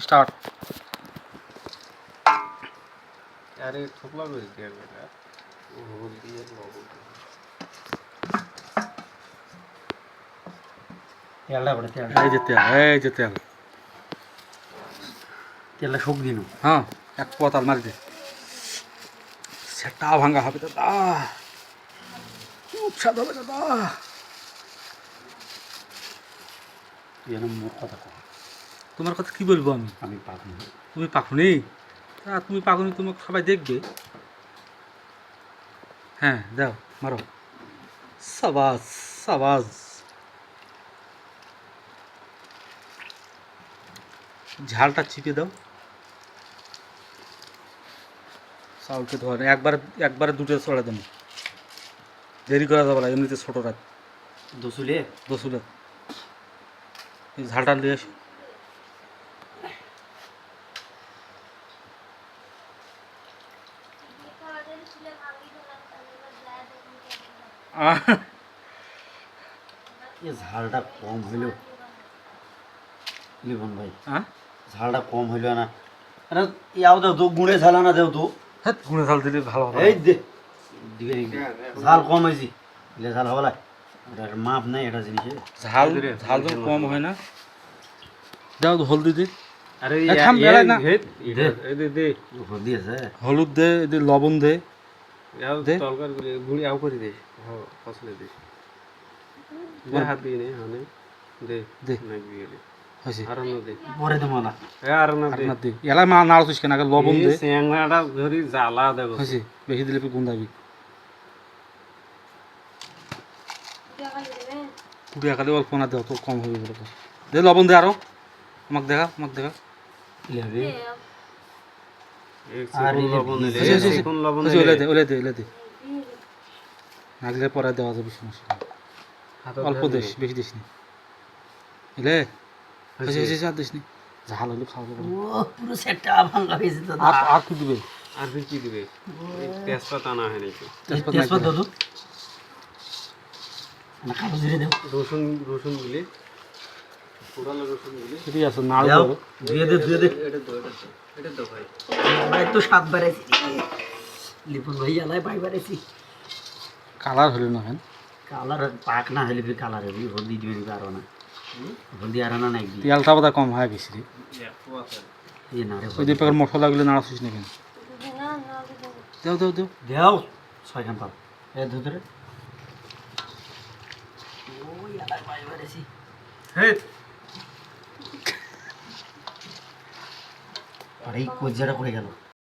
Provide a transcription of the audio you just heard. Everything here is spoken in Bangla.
স্টার্ট। আরে থোপলা করে দিয়ে বেটা হলুদ দিয়ে লবণ তেলটা বড় তেল এই যে তেল তেলটা শুক দিন হ্যাঁ এক পতাল মারি দে সেটা ভাঙা হবে দাদা খুব স্বাদ হবে দাদা তুই যেন মোর কথা কর তোমার কথা কি বলবো আমি আমি পাবো তুমি পাখুনি তা তুমি পাখুনি তোমাকে সবাই দেখবে হ্যাঁ দাও মারো সাবাস সাবাস ঝালটা চিপে দাও চাউলকে ধরে একবারে দুটো চড়া দেবো দেরি করা যাবে না এমনিতে ছোটো রাত দোসুলে দোসুলে এই ঝালটা নিয়ে আসো এই ঝালটা কম হইল লিবন ভাই হ্যাঁ ঝালটা কম হইল না আরে ইয়াও দাও তো গুড়ে ঝাল না দেও তো হ্যাঁ গুঁড়ো ঝাল দিলে ভালো হবে এই দে দিবে ঝাল কম হয়েছি এলে ঝাল হবে না এটার মাপ নাই এটা জিনিসে ঝাল ঝাল যখন কম হয় না দাও হলদি দে আরে এ থাম বেলা না দে দে হলদি আছে হলুদ দে এদের লবণ দে यार दे। तलकर गुड़ी आउ कर दे हां फसले दे दे हाथ दिए ने हने दे दे। नहीं दिए दे হয়েছে आराम दे পরে দেবো না ए आराम আর दे না দে এলা মা নাড়ছিস কেন আগে লবণ দে सेंगाड़ा धरी जाला दे হয়েছে বেশি দিলে তুই গুন্দাবি কুড়ি একালে অল্প না দেওয়া তো কম হবে বলে দে লবণ দে আরো আমাকে দেখা লেবে एक अरे सेकंड लबन ले হয়েছে, হয়েছে, सेकंड लबन হয়েছে, ले ওলে দে নাগলে পরে দেওয়া যাবে সমস্যা নেই। অল্প দেশ বেশি দিস নি এলে হয়েছে আর দিস নি ঝাল হলে খাওয়া যাবে না। ও পুরো সেটটা ভাঙা হয়েছে তো আর কি দিবে আর फिर की दिबे तेजपाता ना है नहीं তেজপাত দাও তো না কালো জিরে দাও রসুন রসুন দিলে পুরানো রসুন দিলে ঠিক আছে নাড়ু দাও করো। ধুয়ে দে এটা দাও ভাই আমরা একটু স্বাদ বাড়াইছি লিপন ভাই আলাই পাই বাড়াইছি কালার হলে না হ্যাঁ কালার পাক না হলে ফির কালার হবে হলদি দিবে আরো না হলদি আর না একদিন তেলটা বোধহয় কম হয়ে গেছে রে এই না রে ওই যে প্যাকেট মশলাগুলো নাড়াছিস না কেন দেও দেও ছয়খান পাব এ ধুতরে ওই আলাই পাই বাড়াইছি হে আরে এই কজ্জাটা করে গেল